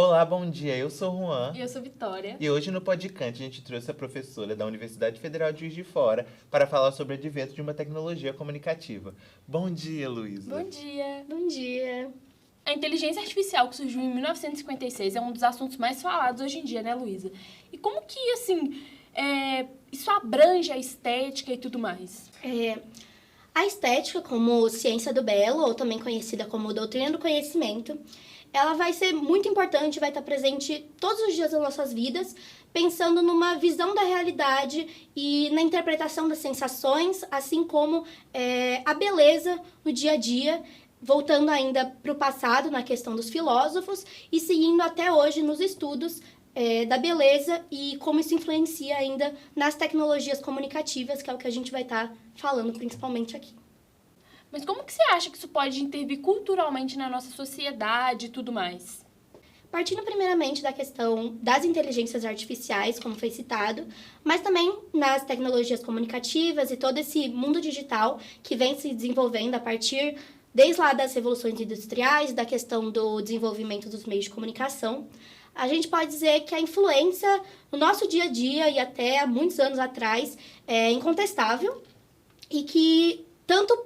Olá, bom dia. Eu sou o Juan. E eu sou Vitória. E hoje no Podcast a gente trouxe a professora da Universidade Federal de Juiz de Fora para falar sobre o advento de uma tecnologia comunicativa. Bom dia, Luísa. Bom dia. Bom dia. A inteligência artificial que surgiu em 1956 é um dos assuntos mais falados hoje em dia, né, Luísa? E como que, isso abrange a estética e tudo mais? A estética, como ciência do belo, ou também conhecida como doutrina do conhecimento, ela vai ser muito importante, vai estar presente todos os dias das nossas vidas, pensando numa visão da realidade e na interpretação das sensações, assim como a beleza no dia a dia, voltando ainda para o passado, na questão dos filósofos, e seguindo até hoje nos estudos da beleza e como isso influencia ainda nas tecnologias comunicativas, que é o que a gente vai estar falando principalmente aqui. Mas como que você acha que isso pode intervir culturalmente na nossa sociedade e tudo mais? Partindo primeiramente da questão das inteligências artificiais, como foi citado, mas também nas tecnologias comunicativas e todo esse mundo digital que vem se desenvolvendo a partir desde lá das revoluções industriais, da questão do desenvolvimento dos meios de comunicação, a gente pode dizer que a influência no nosso dia a dia e até há muitos anos atrás é incontestável e que tanto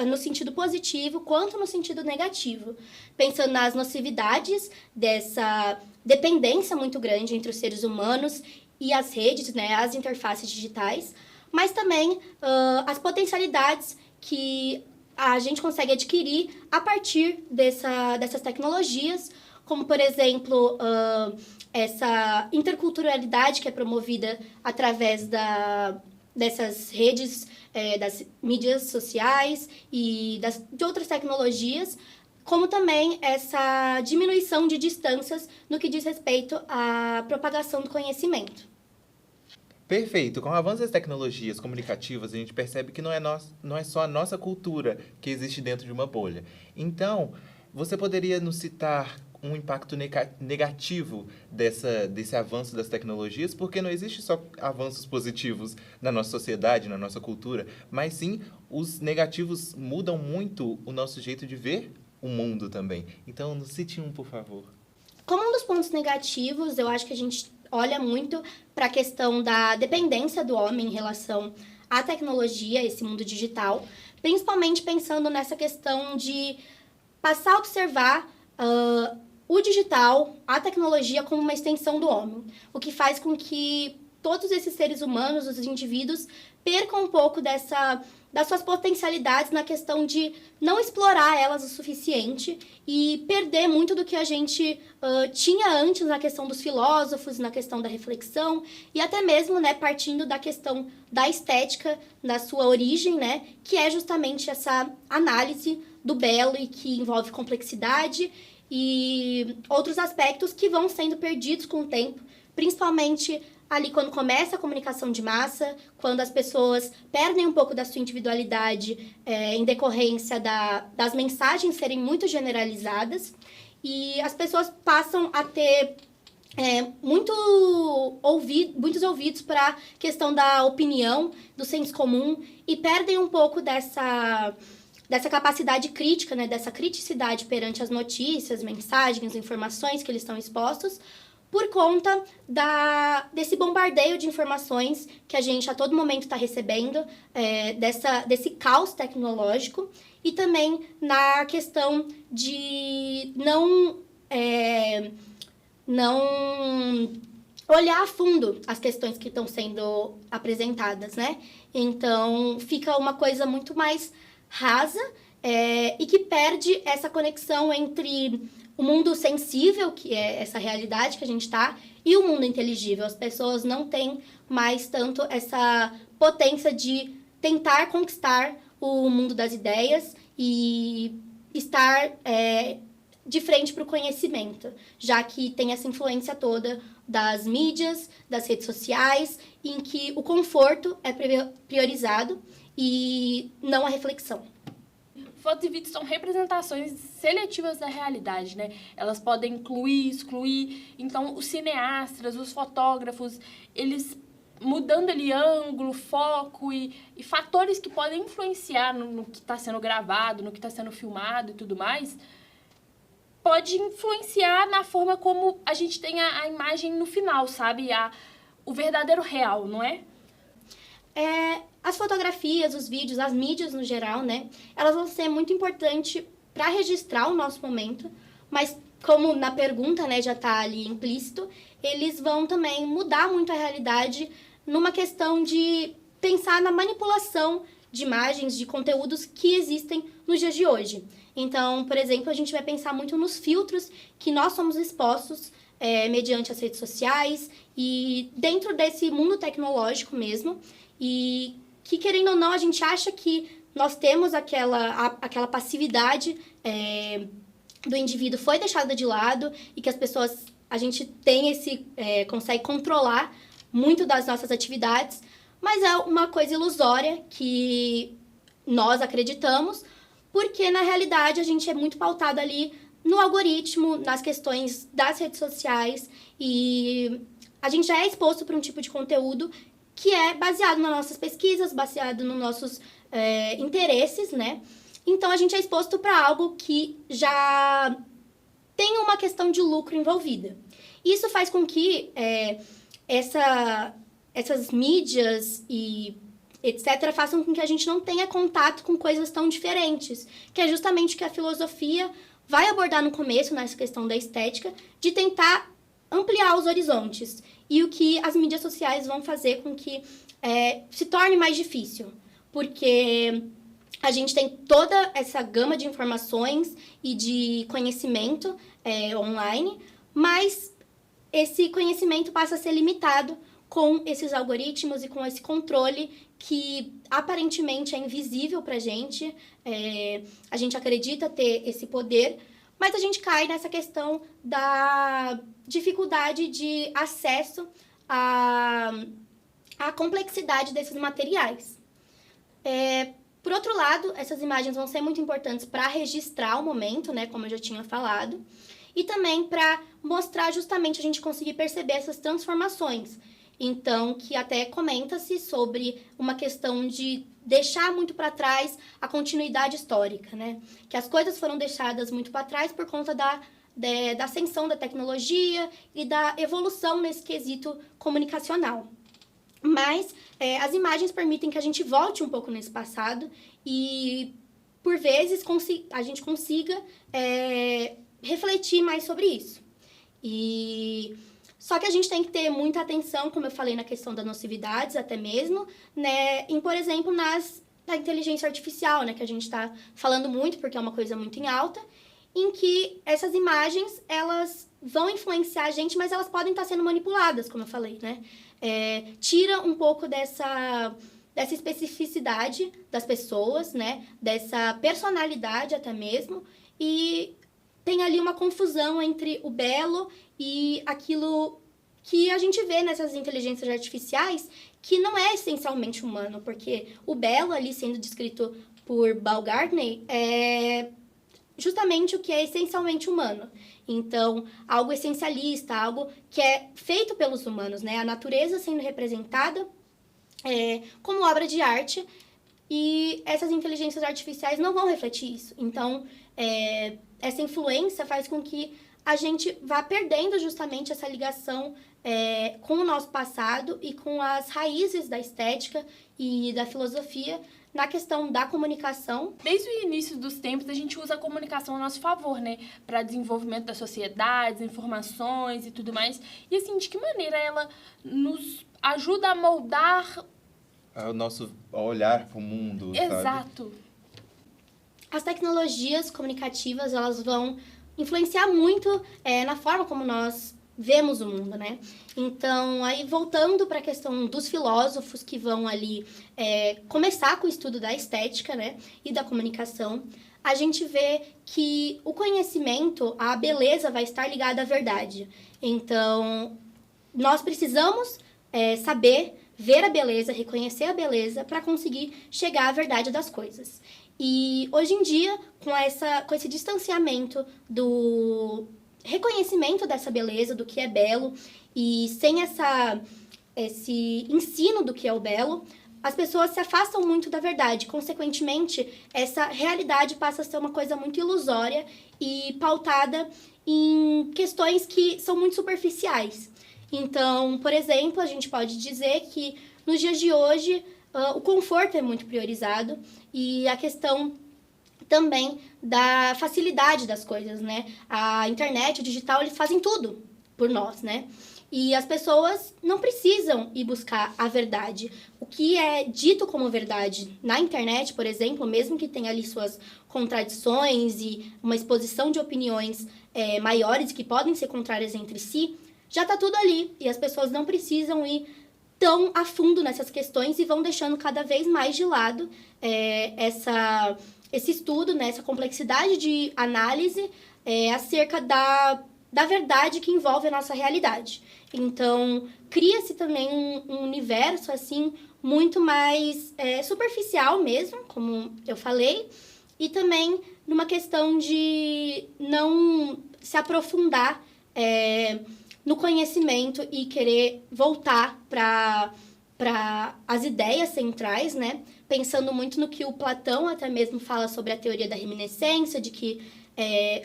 no sentido positivo quanto no sentido negativo, pensando nas nocividades dessa dependência muito grande entre os seres humanos e as redes, né, as interfaces digitais, mas também as potencialidades que a gente consegue adquirir a partir dessas tecnologias, como, por exemplo, essa interculturalidade que é promovida através dessas redes, das mídias sociais e de outras tecnologias, como também essa diminuição de distâncias no que diz respeito à propagação do conhecimento. Perfeito. Com o avanço das tecnologias comunicativas, a gente percebe que não é só a nossa cultura que existe dentro de uma bolha. Então, você poderia nos citar um impacto negativo desse avanço das tecnologias, porque não existe só avanços positivos na nossa sociedade, na nossa cultura, mas sim os negativos mudam muito o nosso jeito de ver o mundo também. Então, nos cite um, por favor. Como um dos pontos negativos, eu acho que a gente olha muito para a questão da dependência do homem em relação à tecnologia, esse mundo digital, principalmente pensando nessa questão de passar a observar o digital, a tecnologia como uma extensão do homem, o que faz com que todos esses seres humanos, os indivíduos, percam um pouco das suas potencialidades na questão de não explorar elas o suficiente e perder muito do que a gente tinha antes na questão dos filósofos, na questão da reflexão e até mesmo, né, partindo da questão da estética, da sua origem, né, que é justamente essa análise do belo e que envolve complexidade e outros aspectos que vão sendo perdidos com o tempo, principalmente ali quando começa a comunicação de massa, quando as pessoas perdem um pouco da sua individualidade em decorrência das mensagens serem muito generalizadas e as pessoas passam a ter muitos ouvidos para a questão da opinião, do senso comum e perdem um pouco dessa capacidade crítica, né, dessa criticidade perante as notícias, mensagens, informações que eles estão expostos, por conta desse bombardeio de informações que a gente a todo momento está recebendo, desse caos tecnológico, e também na questão de não olhar a fundo as questões que estão sendo apresentadas, né? Então, fica uma coisa muito mais rasa e que perde essa conexão entre o mundo sensível, que é essa realidade que a gente está, e o mundo inteligível. As pessoas não têm mais tanto essa potência de tentar conquistar o mundo das ideias e estar de frente para o conhecimento, já que tem essa influência toda das mídias, das redes sociais, em que o conforto é priorizado e não a reflexão. Fotos e vídeos são representações seletivas da realidade, né? Elas podem incluir, excluir. Então, os cineastas, os fotógrafos, eles mudando ali ângulo, foco e fatores que podem influenciar no que está sendo gravado, no que está sendo filmado e tudo mais, pode influenciar na forma como a gente tem a imagem no final, sabe? O verdadeiro real, não é? As fotografias, os vídeos, as mídias no geral, né? Elas vão ser muito importantes para registrar o nosso momento, mas como na pergunta, né, já está ali implícito, eles vão também mudar muito a realidade numa questão de pensar na manipulação de imagens, de conteúdos que existem nos dias de hoje. Então, por exemplo, a gente vai pensar muito nos filtros que nós somos expostos mediante as redes sociais e dentro desse mundo tecnológico mesmo, e que, querendo ou não, a gente acha que nós temos aquela passividade do indivíduo foi deixada de lado e que as pessoas, a gente tem consegue controlar muito das nossas atividades, mas é uma coisa ilusória que nós acreditamos, porque na realidade a gente é muito pautado ali no algoritmo, nas questões das redes sociais, e a gente já é exposto para um tipo de conteúdo que é baseado nas nossas pesquisas, baseado nos nossos interesses, né? Então, a gente é exposto para algo que já tem uma questão de lucro envolvida. Isso faz com que essas mídias e etc. façam com que a gente não tenha contato com coisas tão diferentes, que é justamente o que a filosofia vai abordar no começo, nessa questão da estética, de tentar ampliar os horizontes. E o que as mídias sociais vão fazer com que se torne mais difícil. Porque a gente tem toda essa gama de informações e de conhecimento online, mas esse conhecimento passa a ser limitado com esses algoritmos e com esse controle que aparentemente é invisível para a gente. A gente acredita ter esse poder, mas a gente cai nessa questão da dificuldade de acesso à complexidade desses materiais. Por outro lado, essas imagens vão ser muito importantes para registrar o momento, né, como eu já tinha falado, e também para mostrar justamente a gente conseguir perceber essas transformações. Então, que até comenta-se sobre uma questão de deixar muito para trás a continuidade histórica, né? Que as coisas foram deixadas muito para trás por conta da ascensão da tecnologia e da evolução nesse quesito comunicacional. Mas as imagens permitem que a gente volte um pouco nesse passado e, por vezes, a gente consiga refletir mais sobre isso. Só que a gente tem que ter muita atenção, como eu falei, na questão das nocividades, até mesmo, né, por exemplo, na inteligência artificial, né, que a gente está falando muito, porque é uma coisa muito em alta, em que essas imagens, elas vão influenciar a gente, mas elas podem estar sendo manipuladas, como eu falei, né? Tira um pouco dessa especificidade das pessoas, né? Dessa personalidade até mesmo, e tem ali uma confusão entre o belo e aquilo que a gente vê nessas inteligências artificiais, que não é essencialmente humano, porque o belo ali sendo descrito por Baumgartner é justamente o que é essencialmente humano. Então, algo essencialista, algo que é feito pelos humanos, né? A natureza sendo representada como obra de arte, e essas inteligências artificiais não vão refletir isso. Então, essa influência faz com que a gente vá perdendo justamente essa ligação com o nosso passado e com as raízes da estética e da filosofia na questão da comunicação. Desde o início dos tempos, a gente usa a comunicação a nosso favor, né? Para desenvolvimento da sociedade, informações e tudo mais. E, assim, de que maneira ela nos ajuda a moldar o nosso olhar para o mundo, Exato. Sabe? As tecnologias comunicativas, elas vão influenciar muito na forma como nós vemos o mundo, né? Então, aí voltando para a questão dos filósofos que vão ali começar com o estudo da estética, né? E da comunicação, a gente vê que o conhecimento, a beleza vai estar ligada à verdade. Então, nós precisamos saber ver a beleza, reconhecer a beleza para conseguir chegar à verdade das coisas. E hoje em dia, com esse distanciamento do reconhecimento dessa beleza, do que é belo, e sem esse ensino do que é o belo, as pessoas se afastam muito da verdade. Consequentemente, essa realidade passa a ser uma coisa muito ilusória e pautada em questões que são muito superficiais. Então, por exemplo, a gente pode dizer que nos dias de hoje o conforto é muito priorizado e a questão também da facilidade das coisas, né? A internet, o digital, eles fazem tudo por nós, né? E as pessoas não precisam ir buscar a verdade. O que é dito como verdade na internet, por exemplo, mesmo que tenha ali suas contradições e uma exposição de opiniões maiores que podem ser contrárias entre si, já está tudo ali. E as pessoas não precisam ir tão a fundo nessas questões e vão deixando cada vez mais de lado esse estudo, né, essa complexidade de análise acerca da verdade que envolve a nossa realidade. Então, cria-se também um universo, assim, muito mais superficial mesmo, como eu falei, e também numa questão de não se aprofundar no conhecimento e querer voltar para as ideias centrais, né? Pensando muito no que o Platão até mesmo fala sobre a teoria da reminiscência, de que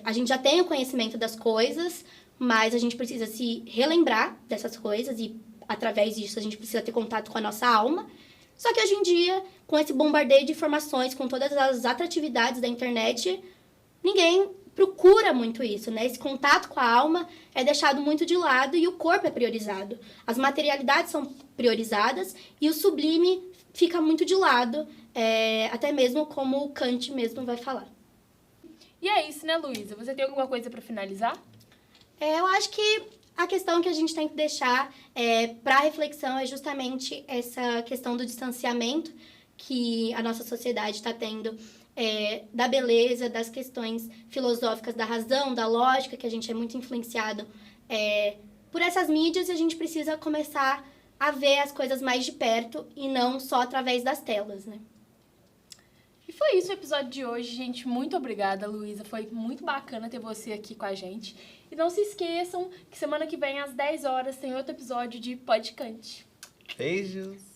a gente já tem o conhecimento das coisas, mas a gente precisa se relembrar dessas coisas e, através disso, a gente precisa ter contato com a nossa alma. Só que hoje em dia, com esse bombardeio de informações, com todas as atratividades da internet, ninguém procura muito isso, né? Esse contato com a alma é deixado muito de lado e o corpo é priorizado. As materialidades são priorizadas e o sublime fica muito de lado, até mesmo como o Kant mesmo vai falar. E é isso, né, Luísa? Você tem alguma coisa para finalizar? Eu acho que a questão que a gente tem que deixar para reflexão é justamente essa questão do distanciamento que a nossa sociedade está tendo da beleza, das questões filosóficas da razão, da lógica, que a gente é muito influenciado por essas mídias e a gente precisa começar a ver as coisas mais de perto e não só através das telas, né? E foi isso o episódio de hoje, gente. Muito obrigada, Luísa. Foi muito bacana ter você aqui com a gente. E não se esqueçam que semana que vem, às 10 horas, tem outro episódio de Podcante. Beijos!